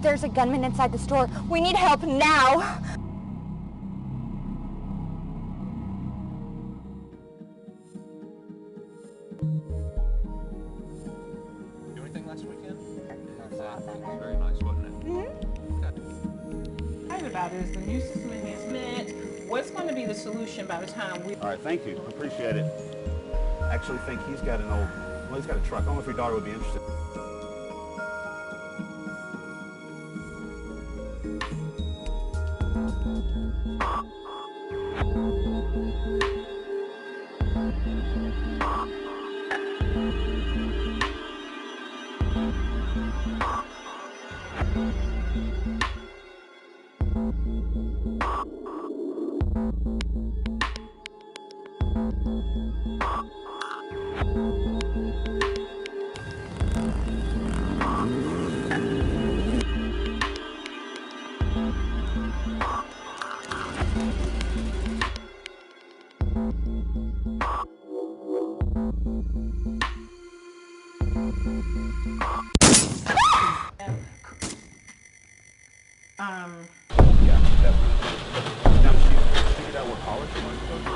There's a gunman inside the store. We need help now. Do anything last weekend? Very nice, wasn't it? Right about is the new system enhancement. What's going to be the solution by the time we... All right, thank you. Appreciate it. I actually think he's got an old, well, he's got a truck. I don't know if your daughter would be interested. Yeah, definitely. Now, she figured out what college she wants to go to?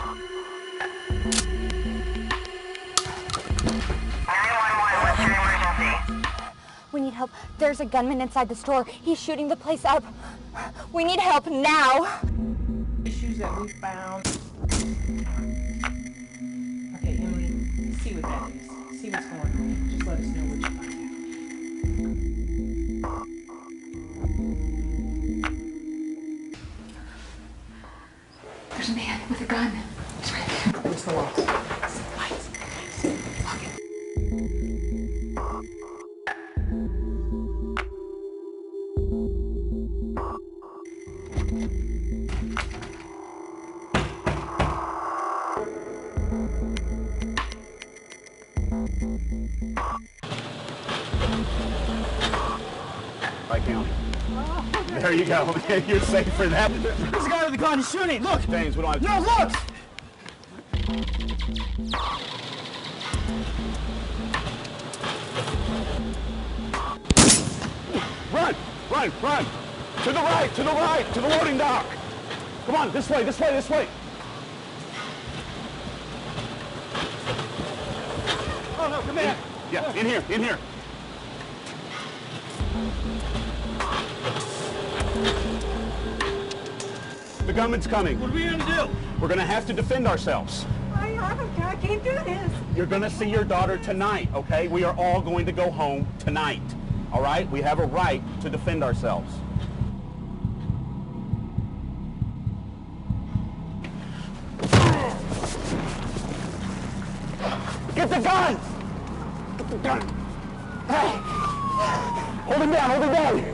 911, what's your emergency? We need help. There's a gunman inside the store. He's shooting the place up. We need help now. issues that we found. Okay, Emily, see what that is. See what's going on. Just let us know what you find out. There's a man with a gun. It's right there. What's the loss? Lights. Lock it. Right county. There you go. You're safe for that. There's a guy with a gun shooting. Look! James, we don't have No, look! Run! Run! Run! To the right! To the right! To the loading dock! Come on, this way, this way, this way! Oh, no, come here. Yeah, in here, in here. The gunman's coming. What are we gonna do? We're gonna have to defend ourselves. I can't do this. You're gonna see your daughter tonight, okay? We are all going to go home tonight, all right? We have a right to defend ourselves. Get the gun! Get the gun! Hey! Hold him down, hold him down!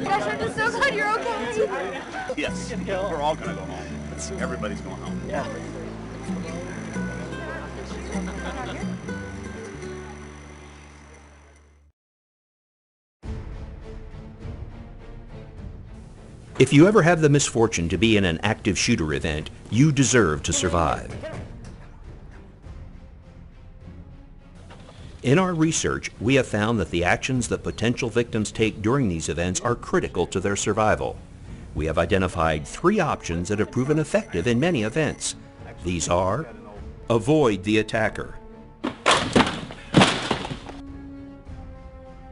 Gosh, I'm just so glad you're okay. Yes, we're all gonna go home. Everybody's going home. Yeah. If you ever have the misfortune to be in an active shooter event, you deserve to survive. In our research, we have found that the actions that potential victims take during these events are critical to their survival. We have identified 3 options that have proven effective in many events. These are: avoid the attacker,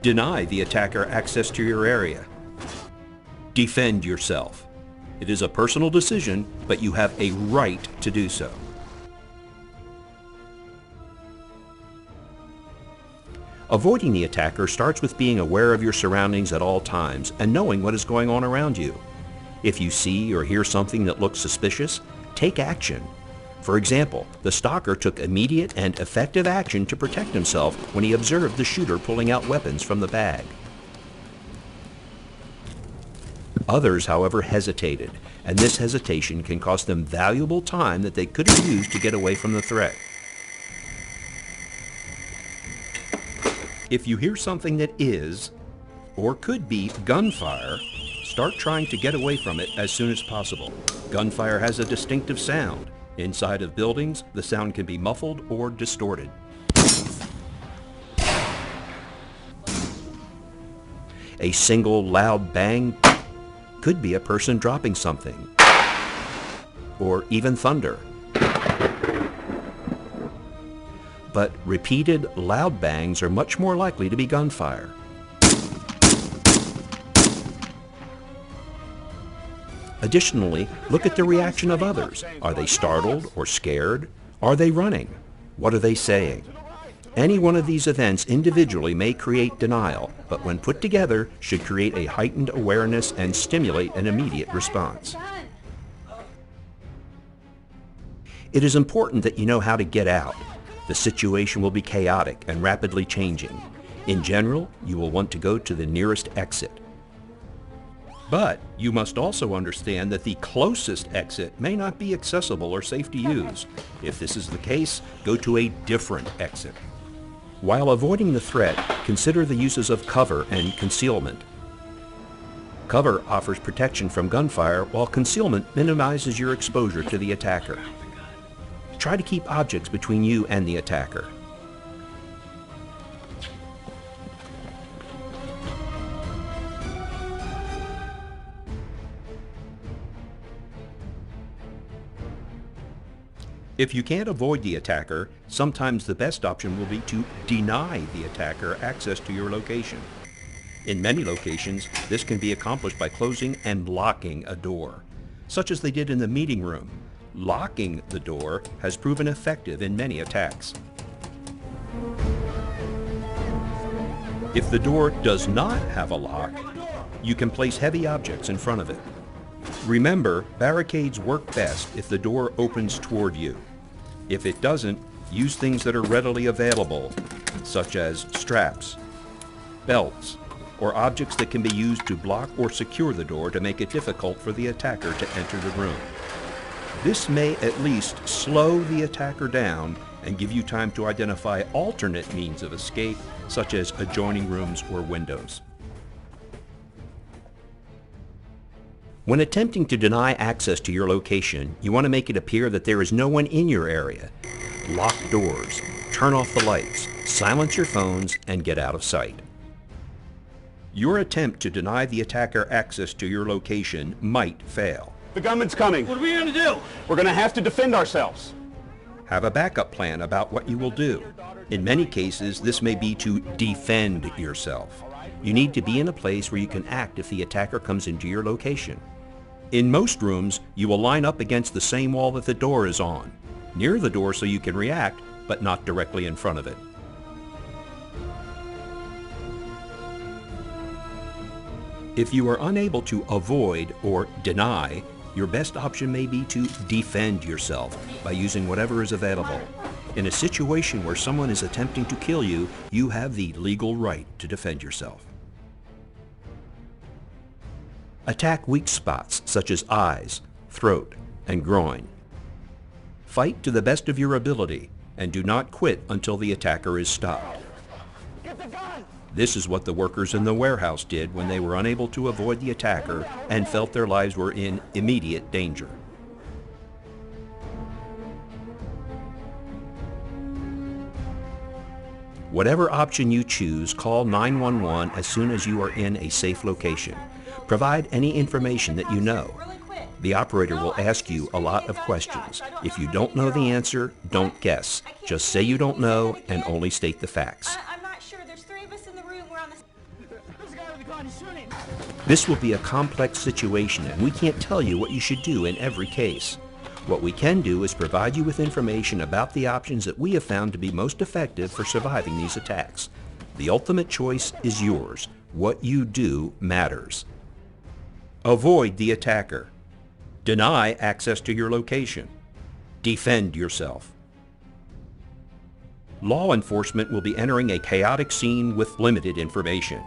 deny the attacker access to your area, defend yourself. It is a personal decision, but you have a right to do so. Avoiding the attacker starts with being aware of your surroundings at all times and knowing what is going on around you. If you see or hear something that looks suspicious, take action. For example, the stalker took immediate and effective action to protect himself when he observed the shooter pulling out weapons from the bag. Others, however, hesitated, and this hesitation can cost them valuable time that they could have used to get away from the threat. If you hear something that is, or could be, gunfire, start trying to get away from it as soon as possible. Gunfire has a distinctive sound. Inside of buildings, the sound can be muffled or distorted. A single loud bang could be a person dropping something, or even thunder. But repeated loud bangs are much more likely to be gunfire. Additionally, look at the reaction of others. Are they startled or scared? Are they running? What are they saying? Any one of these events individually may create denial, but when put together should create a heightened awareness and stimulate an immediate response. It is important that you know how to get out. The situation will be chaotic and rapidly changing. In general, you will want to go to the nearest exit. But you must also understand that the closest exit may not be accessible or safe to use. If this is the case, go to a different exit. While avoiding the threat, consider the uses of cover and concealment. Cover offers protection from gunfire, while concealment minimizes your exposure to the attacker. Try to keep objects between you and the attacker. If you can't avoid the attacker, sometimes the best option will be to deny the attacker access to your location. In many locations, this can be accomplished by closing and locking a door, such as they did in the meeting room. Locking the door has proven effective in many attacks. If the door does not have a lock, you can place heavy objects in front of it. Remember, barricades work best if the door opens toward you. If it doesn't, use things that are readily available, such as straps, belts, or objects that can be used to block or secure the door to make it difficult for the attacker to enter the room. This may at least slow the attacker down and give you time to identify alternate means of escape, such as adjoining rooms or windows. When attempting to deny access to your location, you want to make it appear that there is no one in your area. Lock doors, turn off the lights, silence your phones, and get out of sight. Your attempt to deny the attacker access to your location might fail. The gunman's coming. What are we gonna do? We're going to have to defend ourselves. Have a backup plan about what you will do. In many cases, this may be to defend yourself. You need to be in a place where you can act if the attacker comes into your location. In most rooms, you will line up against the same wall that the door is on, near the door so you can react, but not directly in front of it. If you are unable to avoid or deny, your best option may be to defend yourself by using whatever is available. In a situation where someone is attempting to kill you, you have the legal right to defend yourself. Attack weak spots such as eyes, throat, and groin. Fight to the best of your ability and do not quit until the attacker is stopped. This is what the workers in the warehouse did when they were unable to avoid the attacker and felt their lives were in immediate danger. Whatever option you choose, call 911 as soon as you are in a safe location. Provide any information that you know. The operator will ask you a lot of questions. If you don't know the answer, don't guess. Just say you don't know and only state the facts. I'm not sure. There's 3 of us in the room. We're on the... There's a guy with a gun, he's shooting. This will be a complex situation, and we can't tell you what you should do in every case. What we can do is provide you with information about the options that we have found to be most effective for surviving these attacks. The ultimate choice is yours. What you do matters. Avoid the attacker. Deny access to your location. Defend yourself. Law enforcement will be entering a chaotic scene with limited information.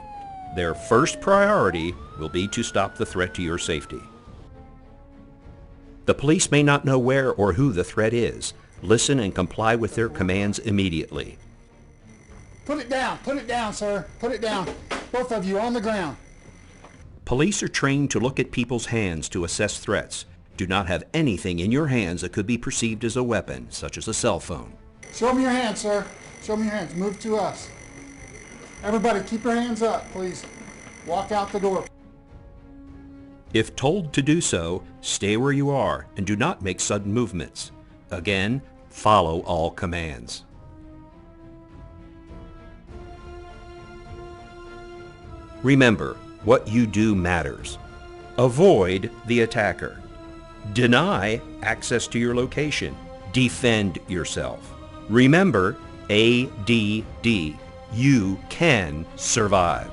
Their first priority will be to stop the threat to your safety. The police may not know where or who the threat is. Listen and comply with their commands immediately. Put it down, sir. Put it down. Both of you on the ground. Police are trained to look at people's hands to assess threats. Do not have anything in your hands that could be perceived as a weapon, such as a cell phone. Show me your hands, sir. Show me your hands. Move to us. Everybody, keep your hands up, please. Walk out the door. If told to do so, stay where you are and do not make sudden movements. Again, follow all commands. Remember, what you do matters. Avoid the attacker. Deny access to your location. Defend yourself. Remember, ADD. You can survive.